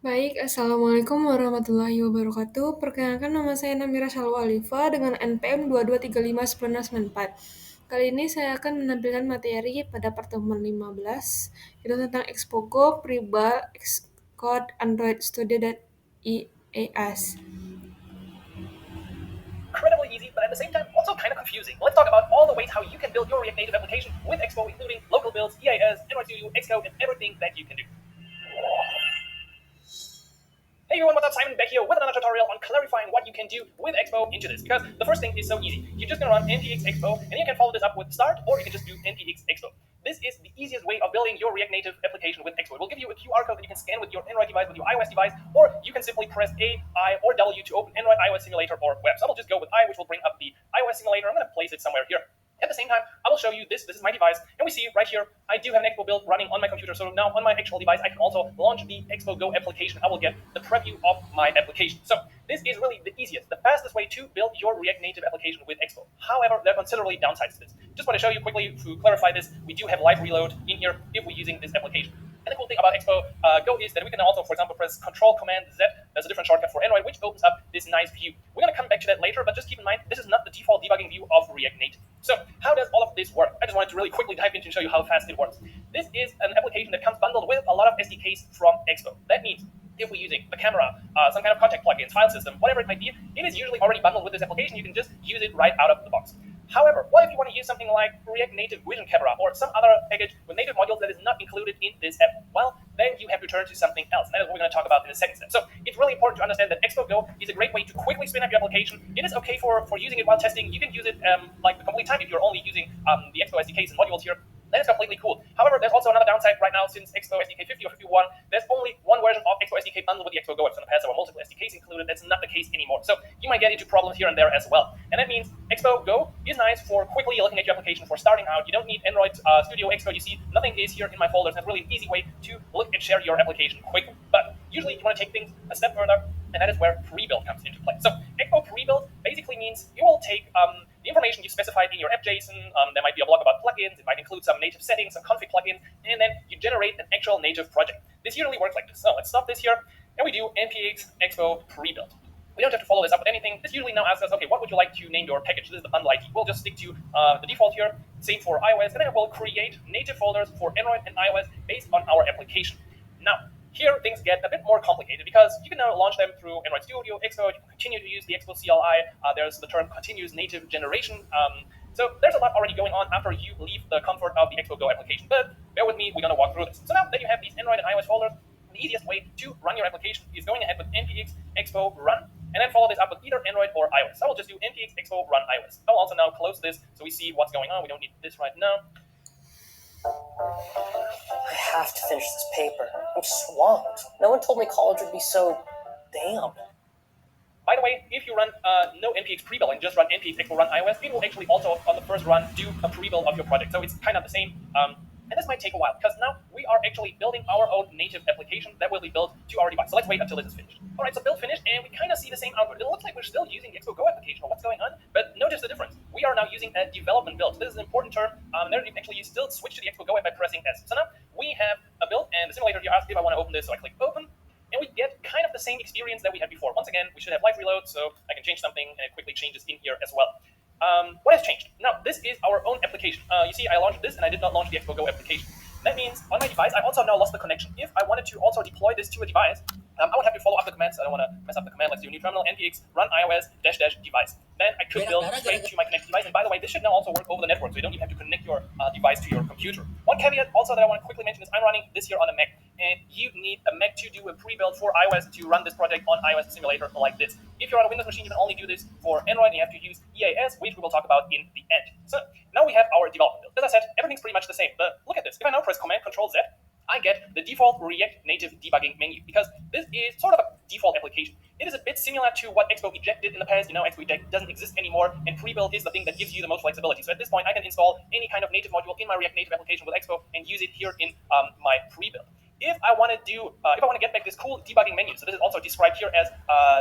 Baik, Assalamualaikum warahmatullahi wabarakatuh. Perkenalkan nama saya Namira Alifa dengan NPM 22359694. Kali ini saya akan menampilkan materi pada pertemuan 15, yaitu tentang Expogo, Pribal, Xcode, Android Studio, dan IAS. Incredibly easy, but at the same time also kind of confusing. Let's talk about all the ways how you can build your React Native application with Expo, including local builds, EIS, Android Studio, Xcode, and everything that you can do. Hey everyone, what's up? Simon back here with another tutorial on clarifying what you can do with Expo into this. Because the first thing is so easy. You're just gonna run npx expo, and you can follow this up with start, or you can just do npx expo. This is the easiest way of building your React Native application with Expo. It will give you a QR code that you can scan with your Android device, with your iOS device, or you can simply press A, I, or W to open Android, iOS simulator, or web. So I will just go with I, which will bring up the iOS simulator. I'm gonna place it somewhere here. At the same time, I will show you this. This is my device, and we see right here, I do have an Expo build running on my computer. So now on my actual device, I can also launch the Expo Go application. I will get the preview of my application. So this is really the easiest, the fastest way to build your React Native application with Expo. However, there are considerably downsides to this. Just want to show you quickly to clarify this. We do have live reload in here if we're using this application. And the cool thing about Expo Go is that we can also, for example, press Control Command Z. There's a different shortcut for Android, which opens up this nice view. We're going to come back to that later, but just keep in mind, this is not the default debugging view of React Native. So how does all of this work? I just wanted to really quickly dive into and show you how fast it works. This is an application that comes bundled with a lot of SDKs from Expo. That means if we're using the camera, some kind of contact plugins, file system, whatever it might be, it is usually already bundled with this application. You can just use it right out of the box. However, what if you want to use something like React Native Vision Camera or some other package with native modules that is not included in this app? Well, then you have to turn to something else. And that is what we're going to talk about in the second step. So it's really important to understand that Expo Go is a great way to quickly spin up your application. It is okay for using it while testing. You can use it like the complete time if you're only using the Expo SDKs and modules here. That is completely cool. However, there's also another downside right now since Expo SDK 50 or 51. There's only one version of Expo SDK bundled with the Expo Go apps. In the past, there were multiple SDKs included. That's not the case anymore. So you might get into problems here and there as well. And that means Expo Go is nice for quickly looking at your application, for starting out. You don't need Android Studio Expo. You see, nothing is here in my folders. That's really an easy way to look and share your application quickly. But usually you want to take things a step further, and that is where pre-build comes into play. So Expo pre-build basically means you will take the information you specified in your app.json. There might be a block about plugins. It might include some native settings, some config plugins, and then you generate an actual native project. This usually works like this. So let's stop this here, and we do npx expo pre-build. We don't have to follow this up with anything. This usually now asks us, okay, what would you like to name your package? This is the bundle ID. We'll just stick to the default here, same for iOS, and then we'll create native folders for Android and iOS based on our application. Now, here things get a bit more complicated because you can now launch them through Android Studio, Xcode. You can continue to use the Expo CLI. There's the term continuous native generation. So there's a lot already going on after you leave the comfort of the Expo Go application. But bear with me, we're going to walk through this. So now that you have these Android and iOS folders, the easiest way to run your application is going ahead with npx expo run, and then follow this up with either Android or iOS. I will just do npx expo run iOS. I will also now close this so we see what's going on. We don't need this right now. I have to finish this paper. I'm swamped. No one told me college would be so damn. By the way, if you run no npx pre-build and just run npx expo run iOS, it will actually also on the first run do a pre-build of your project. So it's kind of the same. And this might take a while because now we are actually building our own native application that will be built to our device. So let's wait until this is finished. All right, so build finished, and we kind of see the same output. It looks like we're still using the Expo Go application or what's going on, but notice the difference. We are now using a development build. This is an important term. There actually you still switch to the Expo Go app by pressing S. So now we have a build, and the simulator here asks if I want to open this, so I click open, and we get kind of the same experience that we had before. Once again, we should have live reload, so I can change something, and it quickly changes in here as well. What has changed? Now, this is our own application. You see, I launched this, and I did not launch the Expo Go application. That means on my device, I also now lost the connection. If I wanted to also deploy this to a device, I would have to follow up the commands. I don't want to mess up the command. Let's do new terminal npx run iOS --device. Then I could build straight to my connected device. And by the way, this should now also work over the network, so you don't even have to connect your device to your computer. One caveat also that I want to quickly mention is I'm running this here on a Mac, and you need a Mac to do a pre-build for iOS to run this project on iOS simulator like this. If you're on a Windows machine, you can only do this for Android, and you have to use EAS, which we will talk about in the end. So now we have our development build. As I said, everything's pretty much the same, but look at this. If I now press Command Control Z, I get the default React Native debugging menu because this is sort of a default application. It is a bit similar to what Expo Eject did in the past. You know, Expo Eject doesn't exist anymore, and pre-build is the thing that gives you the most flexibility. So at this point, I can install any kind of native module in my React Native application with Expo and use it here in my pre-build. If I want to get back this cool debugging menu, so this is also described here as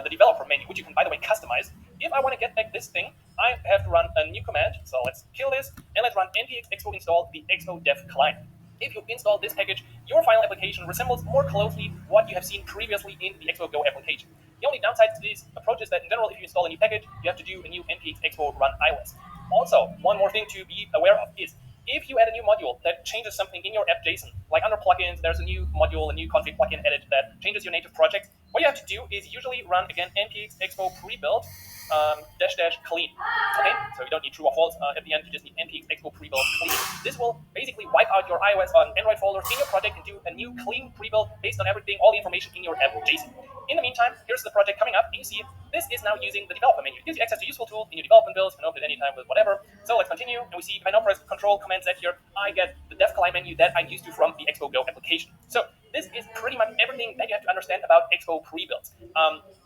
the developer menu, which you can, by the way, customize. If I want to get back this thing, I have to run a new command. So let's kill this, and let's run npx expo install the expo dev client. if you install this package, your final application resembles more closely what you have seen previously in the Expo Go application. The only downside to this approach is that in general, if you install a new package, you have to do a new npx expo run iOS. Also, one more thing to be aware of is if you add a new module that changes something in your app JSON, like under plugins, there's a new module, a new config plugin added that changes your native project. What you have to do is usually run again npx expo pre-build dash dash clean. Okay, so you don't need true or false at the end. You just need npx expo pre-build clean. This will basically wipe out your iOS and Android folders in your project and do a new clean pre-build based on everything, all the information in your app JSON. In the meantime, here's the project coming up, and you see this is now using the developer menu. It gives you access to useful tools in your development builds. You can open it anytime with whatever. So let's continue, and we see if I now press Control Command Z here, I get the dev client menu that I'm used to from the Expo Go application. So this is pretty much everything that you have to understand about Expo pre-builds.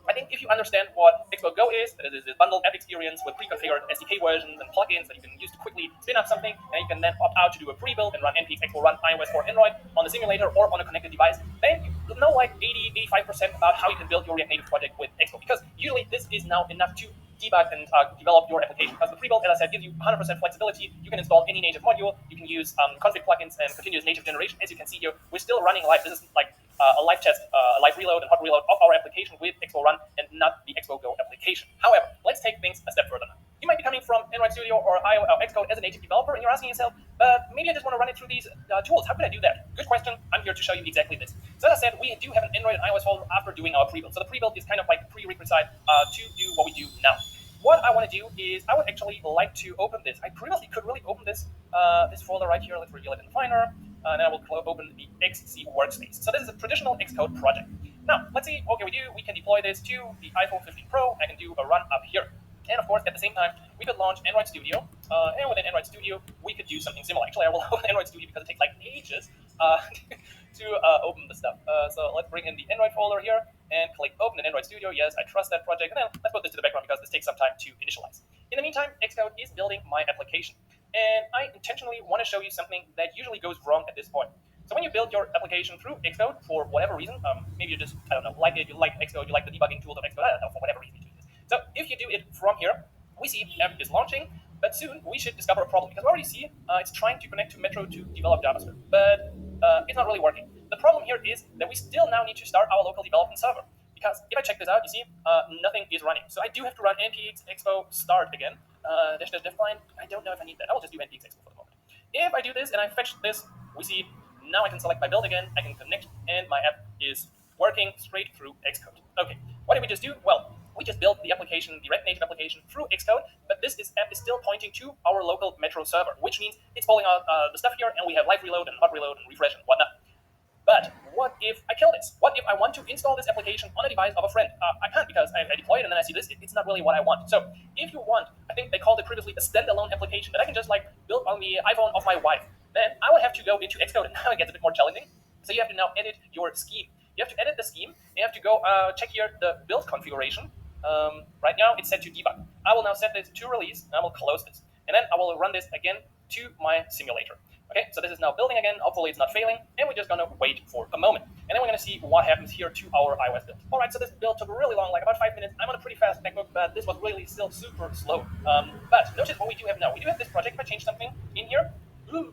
I think if you understand what Expo Go is, that it is a bundled app experience with pre-configured SDK versions and plugins that you can use to quickly spin up something, and you can then opt out to do a pre-build and run npx expo run iOS or Android on the simulator or on a connected device, then you know like 80-85% about how you can build your React Native project with Expo, because usually this is now enough to debug and develop your application. Because the pre-build, as I said, gives you 100% flexibility. You can install any native module. You can use config plugins and continuous native generation. As you can see here, we're still running live. This is like a live test, a live reload and hot reload of our application with Expo Run and not the Expo Go application. However, let's take things a step further now. You might be coming from Android Studio or Xcode as a native developer, and you're asking yourself, but maybe I just want to run it through these tools. How could I do that? Good question. I'm here to show you exactly this. So as I said, we do have an Android and iOS folder after doing our pre-build. So the pre-build is kind of like a prerequisite to do what we do now. What I want to do is I would actually like to open this. I previously could really open this this folder right here. Let's reveal it in the Finder. And then I will open the XC workspace. So this is a traditional Xcode project. Now, let's see what can we do. We can deploy this to the iPhone 15 Pro. I can do a run up here. And of course, at the same time, we could launch Android Studio. And within Android Studio, we could do something similar. Actually, I will open Android Studio because it takes like ages to open the stuff. So let's bring in the Android folder here and click Open in Android Studio. Yes, I trust that project. And then let's put this to the background because this takes some time to initialize. In the meantime, Xcode is building my application. And I intentionally want to show you something that usually goes wrong at this point. So when you build your application through Xcode, for whatever reason, maybe you just, I don't know, like it, you like Xcode, you like the debugging tools of Xcode, I don't know, for whatever reason you do this. So if you do it from here, we see app is launching, but soon we should discover a problem because we already see it's trying to connect to Metro to develop JavaScript, but it's not really working. The problem here is that we still now need to start our local development server. Because if I check this out, you see, nothing is running. So I do have to run npx expo start again. Dash dash def client. I don't know if I need that. I will just do npx expo for the moment. If I do this and I fetch this, we see now I can select my build again. I can connect, and my app is working straight through Xcode. Okay, what did we just do? Well, we just built the application, the React Native application, through Xcode, but this app is still pointing to our local Metro server, which means it's pulling out the stuff here, and we have live reload and hot reload and refresh and whatnot. But what if I kill this? What if I want to install this application on a device of a friend? I can't because I deploy it and then I see this. It's not really what I want. So if you want, I think they called it previously a standalone application that I can just like build on the iPhone of my wife, then I would have to go into Xcode, and now it gets a bit more challenging. So you have to now edit your scheme. You have to edit the scheme. You have to go check here the build configuration. Right now it's set to debug. I will now set this to release, and I will close this. And then I will run this again to my simulator. Okay, so this is now building again. Hopefully it's not failing, and we're just gonna wait for a moment. And then we're gonna see what happens here to our iOS build. All right, so this build took really long, like about 5 minutes. I'm on a pretty fast MacBook, but this was really still super slow. But notice what we do have now. We do have this project. If I change something in here,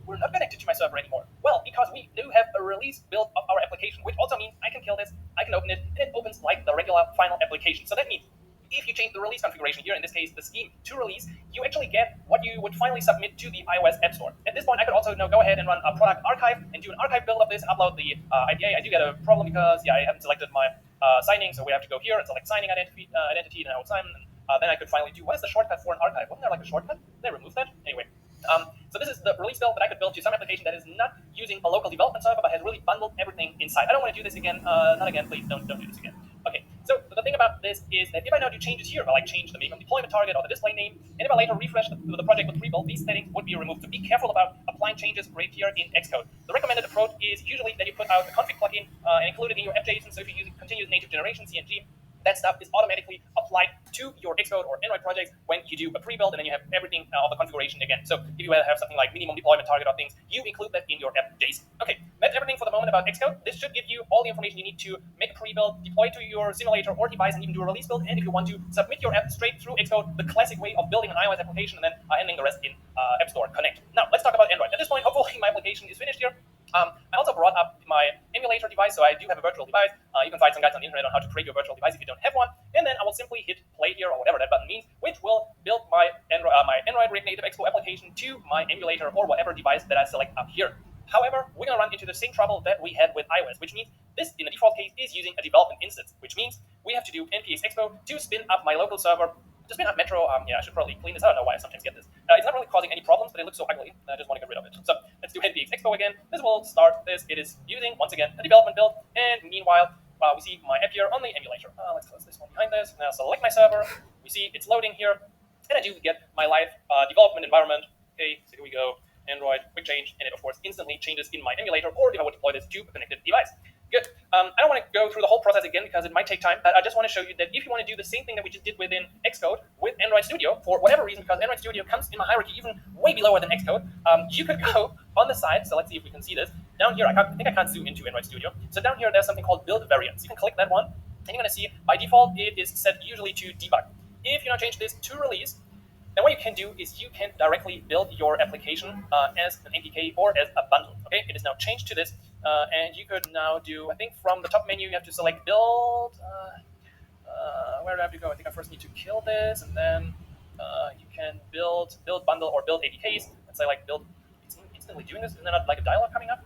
we're not connected to my server anymore. Well, because we do have a release build of our application, which also means I can kill this, I can open it, and it opens like the regular final application. So that means if you change the release configuration here, in this case, the scheme to release, you actually get what you would finally submit to the iOS App Store. At this point, I could also now go ahead and run a product archive and do an archive build of this and upload the IDA. I do get a problem because, I haven't selected my signing, so we have to go here and select signing identity, and I will sign. And then I could finally do, what is the shortcut for an archive? Wasn't there like a shortcut? Did I remove that? Anyway. So this is the release build that I could build to some application that is not using a local development server, but has really bundled everything inside. I don't want to do this again. Not again, please don't do this again. Okay, so the thing about this is that if I now do changes here, if I like change the minimum deployment target or the display name, and if I later refresh the project with pre-build, these settings would be removed. So be careful about applying changes right here in Xcode. The recommended approach is usually that you put out a config plugin and include it in your app JSON. So if you use continuous native generation, CNG, that stuff is automatically applied to your Xcode or Android projects when you do a pre-build, and then you have everything of the configuration again. So if you have something like minimum deployment target or things, you include that in your app JSON. Okay, that's everything for the moment about Xcode. This should give you all the information you need to make a pre-build, deploy to your simulator or device, and even do a release build. And if you want to submit your app straight through Xcode, the classic way of building an iOS application and then ending the rest in App Store Connect. Now, let's talk about Android. At this point, hopefully my application is finished here. I also brought up my emulator device, so I do have a virtual device. You can find some guides on the internet on how to create your virtual device if you don't have one. And then I will simply hit play here, or whatever that button means, which will build my Android React Native Expo application to my emulator or whatever device that I select up here. However, we're going to run into the same trouble that we had with iOS, which means this, in the default case, is using a development instance, which means we have to do npx expo to spin up my local server, to spin up Metro. Yeah, I should probably clean this. I don't know why I sometimes get this. It's not really causing any problems, but it looks so ugly. I just want to get rid of it. So let's do npx expo again. This will start this. It is using, once again, a development build. And meanwhile, we see my app here on the emulator. Let's close this one behind this. Now select my server. We see it's loading here. And I do get my live development environment. Okay, so here we go. Android, quick change, and it of course instantly changes in my emulator, or if I would deploy this to a connected device. Good. I don't want to go through the whole process again because it might take time, but I just want to show you that if you want to do the same thing that we just did within Xcode with Android Studio, for whatever reason, because Android Studio comes in my hierarchy even way below than Xcode, you could go on the side. So let's see if we can see this. Down here, I think I can't zoom into Android Studio. So down here, there's something called build variants. You can click that one, and you're going to see by default it is set usually to debug. If you now change this to release, then what you can do is you can directly build your application as an APK or as a bundle. Okay, it is now changed to this, and you could now do, I think from the top menu you have to select build. Where do I have to go? I think I first need to kill this, and then you can build bundle or build APKs. Let's say like build. It's instantly doing this, and then like a dialog coming up.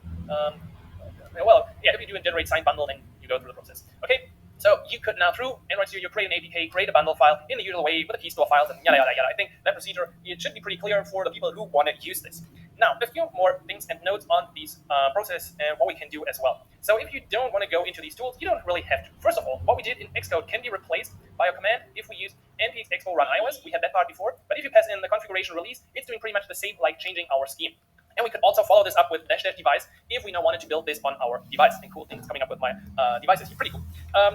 Well, yeah, if you do a generate signed bundle, then you go through the process. Okay. So you could now, through Android Studio, create an APK, create a bundle file in the usual way with the key store files and yada, yada, yada. I think that procedure, it should be pretty clear for the people who want to use this. Now, a few more things and notes on these process and what we can do as well. So if you don't want to go into these tools, you don't really have to. First of all, what we did in Xcode can be replaced by a command if we use npx expo run iOS. We had that part before, but if you pass in the configuration release, it's doing pretty much the same, like changing our scheme. And we could also follow this up with dash device if we now wanted to build this on our device. And cool things coming up with my devices here, pretty cool.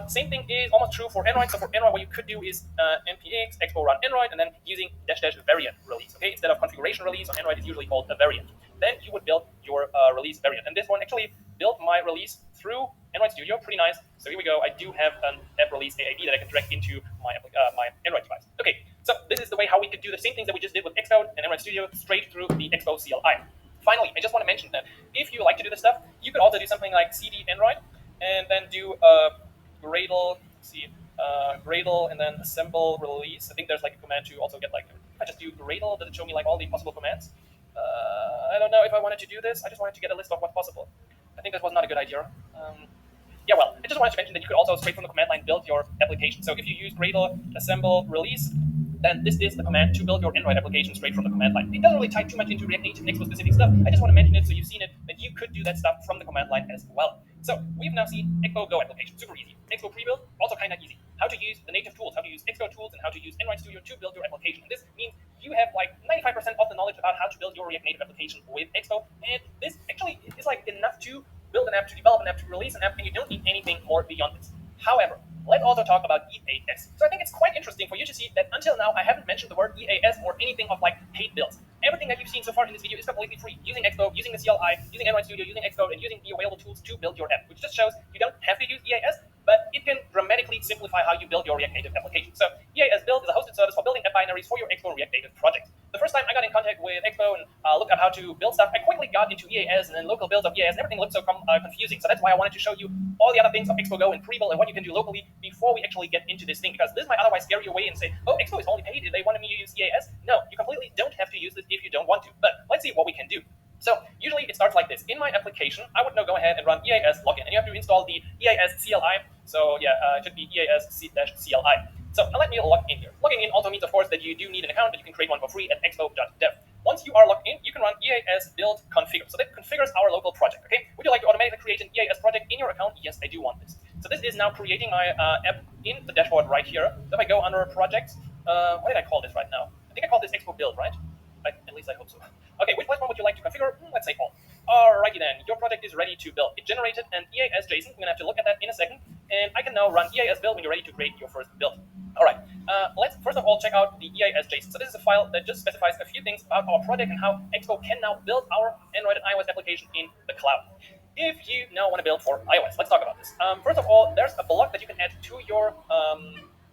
Same thing is almost true for Android. So for Android, what you could do is npx expo run Android and then using dash variant release. Okay, instead of configuration release on Android, it's usually called a variant. Then you would build your release variant. And this one actually built my release through Android Studio, pretty nice. So here we go. I do have an app release AID that I can drag into my my Android device. Okay, so this is the way how we could do the same things that we just did with Xcode and Android Studio straight through the Expo CLI. Finally, I just want to mention that if you like to do this stuff, you could also do something like cd Android and then do Gradle, Gradle and then assemble release. I think there's like a command to also get like, if I just do Gradle, does it show me like all the possible commands? I don't know if I wanted to do this. I just wanted to get a list of what's possible. I think that was not a good idea. Yeah, well, I just wanted to mention that you could also straight from the command line build your application. So if you use Gradle, assemble, release, then this is the command to build your Android application straight from the command line. It doesn't really tie too much into React Native Expo specific stuff. I just want to mention it so you've seen it, that you could do that stuff from the command line as well. So we've now seen Expo Go application, super easy. Expo pre-build, also kind of easy. How to use the native tools, how to use Expo tools, and how to use Android Studio to build your application. And this means you have like 95% of the knowledge about how to build your React Native application with Expo. And this actually is like enough to build an app, to develop an app, to release an app, and you don't need anything more beyond this. However, let's also talk about EAS. So I think it's quite interesting for you to see that until now I haven't mentioned the word EAS or anything of like paid builds. Everything that you've seen so far in this video is completely free. Using Expo, using the CLI, using Android Studio, using Xcode, and using the available tools to build your app, which just shows you don't have to use EAS, but it can dramatically simplify how you build your React Native application. So EAS Build is a hosted service for building app binaries for your Expo React Native project. The first time I got in contact with Expo and looked up how to build stuff, I quickly got into EAS and then local builds of EAS, and everything looked so confusing. So that's why I wanted to show you all the other things of Expo Go and pre-build and what you can do locally before we actually get into this thing, because this might otherwise scare you away and say, oh, Expo is only paid if they wanted me to use EAS. No, you completely don't have to use this if you don't want to. But let's see what we can do. So usually it starts like this. In my application, I would now go ahead and run EAS login, and you have to install the EAS CLI. So yeah, it should be EAS-CLI. So now let me log in here. Logging in also means, of course, that you do need an account, but you can create one for free at expo.dev. Once you are logged in, you can run EAS build configure. So that configures our local project. Okay. Would you like to automatically create an EAS project in your account? Yes, I do want this. So this is now creating my app in the dashboard right here. So if I go under projects, what did I call this right now? I think I called this Expo build, right? At least I hope so. Okay, which platform would you like to configure? Let's say all. Alrighty then, your project is ready to build. It generated an EAS JSON. We're gonna have to look at that in a second. And I can now run EAS build when you're ready to create your first build. All right, let's first of all check out the EAS JSON. So this is a file that just specifies a few things about our project and how Expo can now build our Android and iOS application in the cloud. If you now want to build for iOS, let's talk about this. First of all, there's a block that you can add to your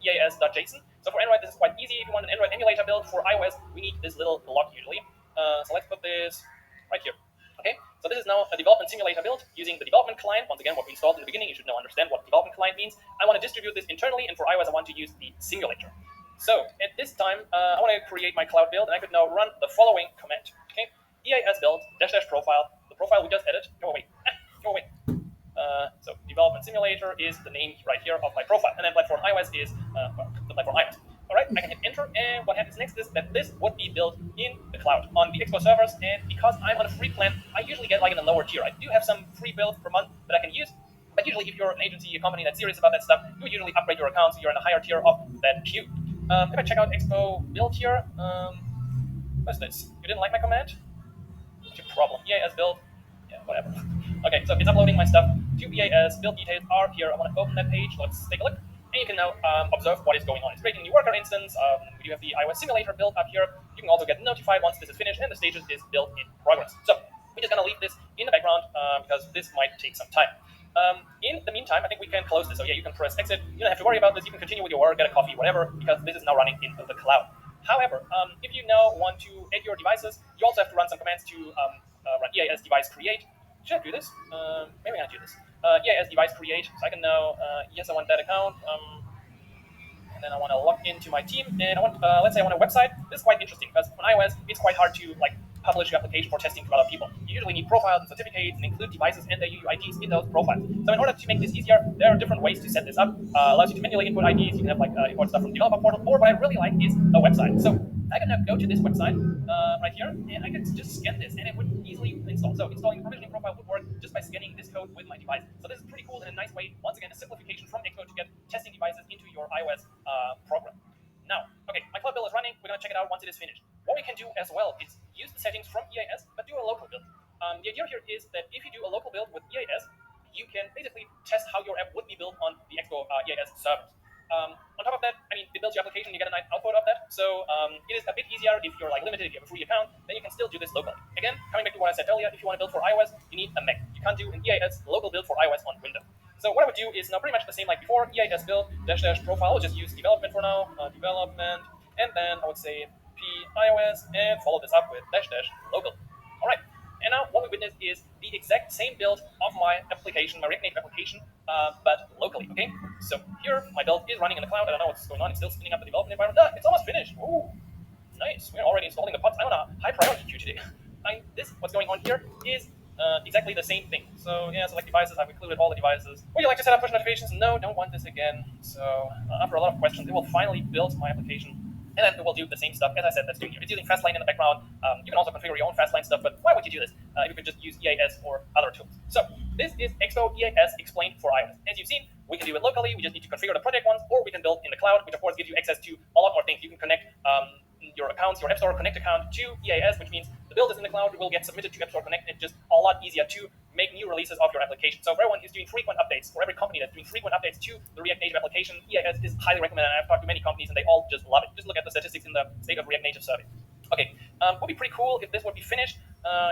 EAS.json. So for Android, this is quite easy. If you want an Android emulator build, for iOS, we need this little block usually. So let's put this right here. Okay, so this is now a development simulator build using the development client. Once again, what we installed in the beginning, you should now understand what development client means. I want to distribute this internally, and for iOS, I want to use the simulator. So at this time, I want to create my cloud build, and I could now run the following command. Okay, EAS build dash dash profile, the profile we just added. Go away, go away. So development simulator is the name right here of my profile, and then platform iOS is the platform iOS. All right, I can hit enter, and what happens next is that this would be built in the cloud on the Expo servers. And because I'm on a free plan, I usually get like in a lower tier. I do have some free builds per month that I can use, but usually if you're an agency, a company that's serious about that stuff, you usually upgrade your account so you're in a higher tier of that queue. If I check out Expo build here, what's this? You didn't like my command? What's your problem? EAS build. Yeah, whatever. Okay, so it's uploading my stuff to EAS. Build details are here. I want to open that page. Let's take a look. And you can now observe what is going on. It's creating a new worker instance. We do have the iOS simulator built up here. You can also get notified once this is finished and the status is built in progress. So we're just going to leave this in the background because this might take some time. In the meantime, I think we can close this. So yeah, you can press exit. You don't have to worry about this. You can continue with your work, get a coffee, whatever, because this is now running in the cloud. However, if you now want to add your devices, you also have to run some commands to run EAS device create. Should I do this? Maybe I can do this. EAS device create. So I can now, yes, I want that account. And then I want to log into my team, and I want, let's say I want a website. This is quite interesting because on iOS, it's quite hard to like publish your application for testing to other people. You usually need profiles and certificates and include devices and their UIDs in those profiles. So in order to make this easier, there are different ways to set this up. Allows you to manually input IDs. You can have like import stuff from the developer portal, or what I really like is a website. So I can now go to this website right here, and I can just scan this, and it would easily install. So installing a provisioning profile would work just by scanning this code with my device. So this is pretty cool and a nice way, once again, a simplification from Expo to get testing devices into your iOS program. Now, okay, my cloud build is running. We're going to check it out once it is finished. What we can do as well is use the settings from EAS, but do a local build. The idea here is that if you do a local build with EAS, you can basically test how your app would be built on the Expo EAS servers. On top of that, I mean, it builds your application, you get a nice output of that. So it is a bit easier if you're like limited, if you have a free account, then you can still do this locally. Again, coming back to what I said earlier, if you want to build for iOS, you need a Mac. You can't do an EAS local build for iOS on Windows. So what I would do is now pretty much the same like before, EAS build dash dash profile. I'll just use development for now, development, and then I would say p iOS and follow this up with dash dash local. All right. And now what we witness is the exact same build of my application, my React Native application, but locally, okay? So here, my build is running in the cloud. I don't know what's going on. It's still spinning up the development environment. It's almost finished. Ooh, nice. We're already installing the pods. I'm on a high priority queue today. What's going on here is exactly the same thing. So yeah, select devices. I've included all the devices. Would you like to set up push notifications? No, don't want this again. So after a lot of questions, it will finally build my application. And then it will do the same stuff as I said that's doing here. It's using Fastlane in the background. You can also configure your own Fastlane stuff, but why would you do this if you could just use EAS or other tools? So this is Expo EAS explained for iOS. As you've seen, we can do it locally. We just need to configure the project once, or we can build in the cloud, which of course gives you access to a lot more things. You can connect your accounts, your App Store Connect account to EAS, which means the build is in the cloud. It will get submitted to App Store Connect. It's just a lot easier to make new releases of your application. So for everyone who's doing frequent updates, for every company that's doing frequent updates to the React Native application, EAS is highly recommended. I've talked to many companies and they all just love it. Just look at the statistics in the State of React Native survey. Okay, would be pretty cool if this would be finished.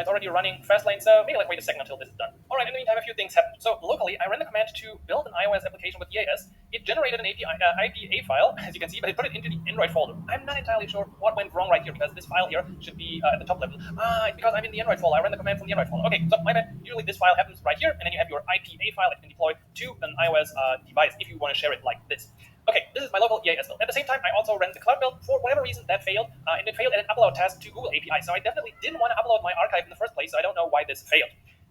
It's already running Fastlane, so maybe like wait a second until this is done. All right, in the meantime, a few things happen. So locally, I ran the command to build an iOS application with EAS. It generated an IPA file, as you can see, but it put it into the Android folder. I'm not entirely sure what went wrong right here because this file here should be at the top level. It's because I'm in the Android folder. I ran the command from the Android folder. Okay, so my bad. Usually this file happens right here, and then you have your IPA file that you can deploy to an iOS device if you want to share it like this. Okay, this is my local EAS build. At the same time, I also ran the cloud build. For whatever reason, that failed, and it failed at an upload task to Google API. So I definitely didn't want to upload my archive in the first place, so I don't know why this failed.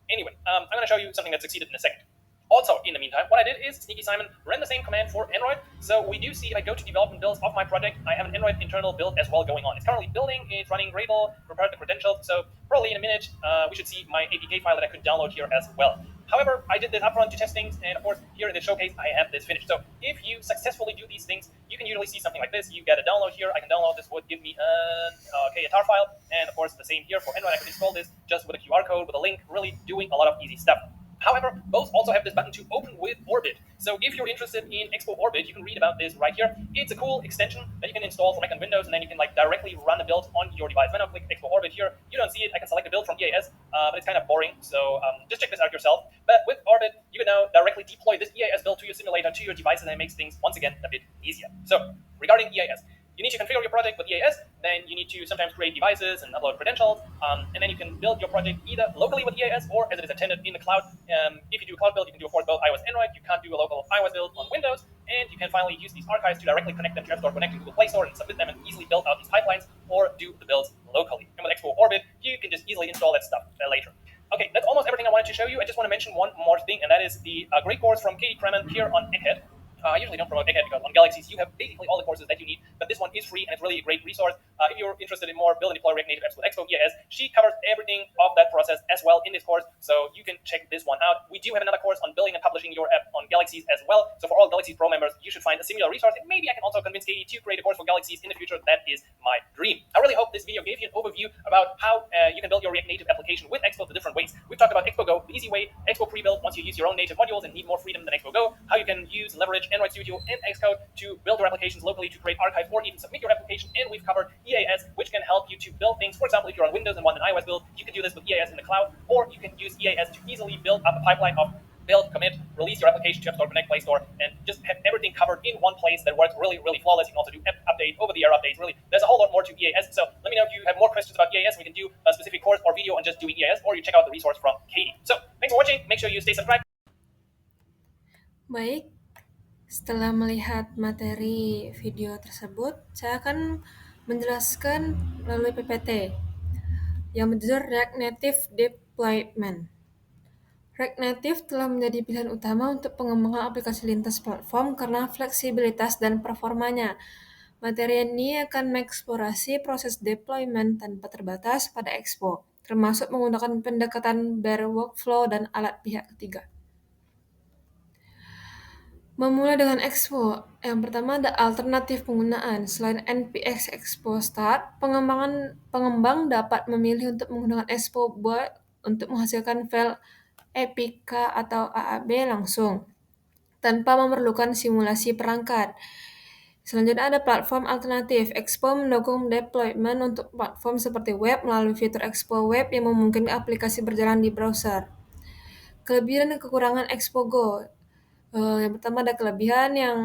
Anyway, I'm going to show you something that succeeded in a second. Also, in the meantime, what I did is Sneaky Simon ran the same command for Android. So we do see, if I go to development builds of my project, I have an Android internal build as well going on. It's currently building, it's running Gradle, prepared the credentials. So probably in a minute, we should see my APK file that I could download here as well. However, I did this upfront to test things, and of course, here in the showcase, I have this finished. So if you successfully do these things, you can usually see something like this. You get a download here. I can download this, would give me a tar file. And of course, the same here for Android. I can install this just with a QR code, with a link, really doing a lot of easy stuff. However, both also have this button to open with Orbit. So if you're interested in Expo Orbit, you can read about this right here. It's a cool extension that you can install for Mac and Windows, and then you can like directly run the build on your device. When I click Expo Orbit here, you don't see it. I can select the build from EAS, but it's kind of boring. So just check this out yourself. But with Orbit, you can now directly deploy this EAS build to your simulator, to your device, and it makes things, once again, a bit easier. So regarding EAS, you need to configure your project with EAS. Then you need to sometimes create devices and upload credentials, and then you can build your project either locally with EAS or as it is intended in the cloud. If you do a cloud build, you can do a force build iOS Android. You can't do a local iOS build on Windows, and you can finally use these archives to directly connect them to App Store, connect to Google Play Store, and submit them and easily build out these pipelines or do the builds locally. And with Expo Orbit, you can just easily install that stuff later. Okay, that's almost everything I wanted to show you. I just want to mention one more thing, and that is the great course from Katie Kremen here on Egghead. I usually don't promote Egghead because on Galaxies you have basically all the courses that you need, but this one is free and it's really a great resource. If you're interested in more build and deploy React Native apps with Expo EAS, she covers everything of that process as well in this course, so you can check this one out. We do have another course on building and publishing your app on Galaxies as well, so for all Galaxies Pro members, you should find a similar resource, and maybe I can also convince Katie to create a course for Galaxies in the future. That is my dream. I really hope this video gave you an overview about how you can build your React Native application with Expo the different ways. We've talked about Expo Go, the easy way, Expo pre-build once you use your own native modules and need more freedom than Expo Go, how you can use and leverage Android Studio and Xcode to build your applications locally, to create archives, or even submit your application. And we've covered EAS, which can help you to build things. For example, if you're on Windows and want an iOS build, you can do this with EAS in the cloud, or you can use EAS to easily build up a pipeline of build, commit, release your application to App Store, Connect, Play Store, and just have everything covered in one place that works really, really flawless. You can also do app update, over-the-air updates. Really, there's a whole lot more to EAS. So let me know if you have more questions about EAS. We can do a specific course or video on just doing EAS, or you check out the resource from Katie. So thanks for watching. Make sure you stay subscribed. Baik, setelah melihat materi video tersebut, saya akan menjelaskan melalui PPT yang berjudul React Native Deployment. React Native telah menjadi pilihan utama untuk pengembangan aplikasi lintas platform karena fleksibilitas dan performanya. Materi ini akan mengeksplorasi proses deployment tanpa terbatas pada Expo, termasuk menggunakan pendekatan bare workflow dan alat pihak ketiga. Memulai dengan Expo, yang pertama ada alternatif penggunaan. Selain npx Expo Start, pengembang dapat memilih untuk menggunakan Expo Board untuk menghasilkan file APK atau AAB langsung, tanpa memerlukan simulasi perangkat. Selanjutnya ada platform alternatif. Expo mendukung deployment untuk platform seperti web melalui fitur Expo Web yang memungkinkan aplikasi berjalan di browser. Kelebihan dan kekurangan Expo Go. Yang pertama ada kelebihan yang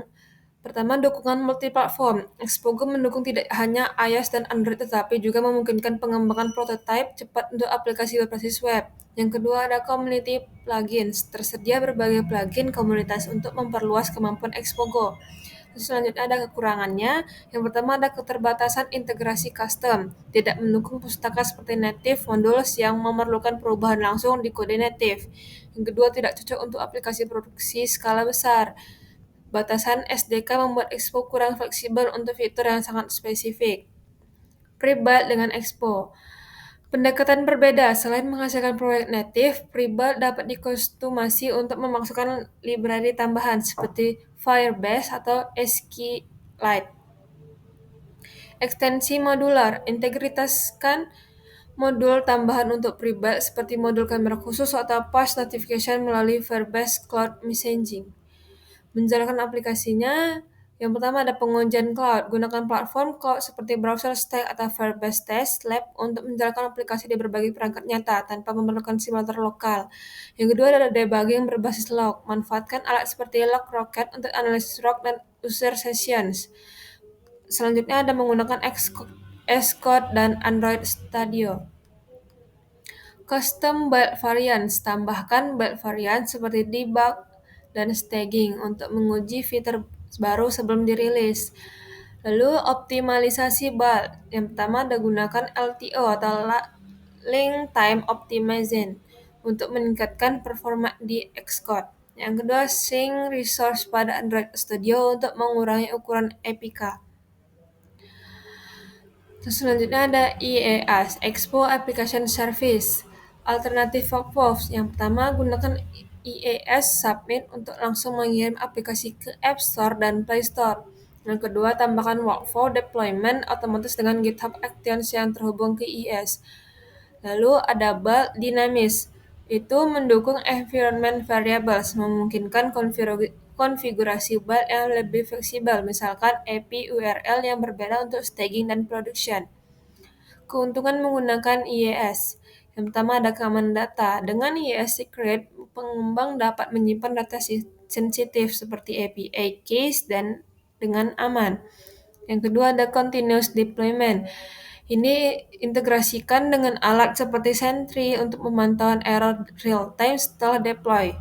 pertama, dukungan multiplatform. Expo Go mendukung tidak hanya iOS dan Android, tetapi juga memungkinkan pengembangan prototipe cepat untuk aplikasi berbasis web. Yang kedua ada community plugins. Tersedia berbagai plugin komunitas untuk memperluas kemampuan Expo Go. Terus selanjutnya ada kekurangannya. Yang pertama ada keterbatasan integrasi custom. Tidak mendukung pustaka seperti native modules yang memerlukan perubahan langsung di kode native. Yang kedua tidak cocok untuk aplikasi produksi skala besar. Batasan SDK membuat Expo kurang fleksibel untuk fitur yang sangat spesifik. Pre-build dengan Expo. Pendekatan berbeda. Selain menghasilkan proyek native, pre-build dapat dikostumasi untuk memasukkan library tambahan seperti Firebase atau SQLite. Ekstensi modular. Integritaskan modul tambahan untuk pre-build seperti modul kamera khusus atau push notification melalui Firebase Cloud Messaging. Menjalankan aplikasinya, yang pertama ada pengujian cloud. Gunakan platform cloud seperti Browser Stack atau Firebase Test Lab untuk menjalankan aplikasi di berbagai perangkat nyata tanpa memerlukan simulator lokal. Yang kedua ada debugging berbasis log. Manfaatkan alat seperti LogRocket untuk analisis log dan user sessions. Selanjutnya ada menggunakan Xcode dan Android Studio. Custom build variants. Tambahkan build variants seperti debug dan staging untuk menguji fitur baru sebelum dirilis. Lalu optimalisasi build. Yang pertama ada gunakan LTO atau Link Time Optimization untuk meningkatkan performa di Xcode. Yang kedua, sync resource pada Android Studio untuk mengurangi ukuran APK. Terus selanjutnya ada EAS, Expo Application Service. Alternatif workflows. Yang pertama, gunakan EAS Submit untuk langsung mengirim aplikasi ke App Store dan Play Store. Yang kedua, tambahkan workflow deployment otomatis dengan GitHub Actions yang terhubung ke EAS. Lalu ada build dinamis. Itu mendukung environment variables, memungkinkan konfigurasi build yang lebih fleksibel, misalkan API URL yang berbeda untuk staging dan production. Keuntungan menggunakan EAS. Yang pertama ada keamanan data. Dengan EAS Secret, pengembang dapat menyimpan data sensitif seperti API keys dan dengan aman. Yang kedua ada continuous deployment. Ini integrasikan dengan alat seperti Sentry untuk pemantauan error real time setelah deploy.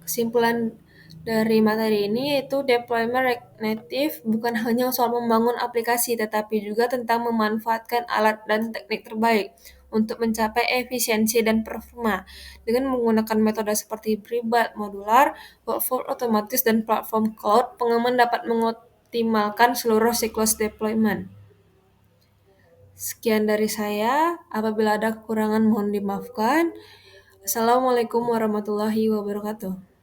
Kesimpulan dari materi ini yaitu deployment native bukan hanya soal membangun aplikasi, tetapi juga tentang memanfaatkan alat dan teknik terbaik untuk mencapai efisiensi dan performa dengan menggunakan metode seperti hybrid, modular, workflow otomatis, dan platform cloud. Pengaman dapat mengoptimalkan seluruh siklus deployment. Sekian dari saya. Apabila ada kekurangan mohon dimaafkan. Assalamualaikum warahmatullahi wabarakatuh.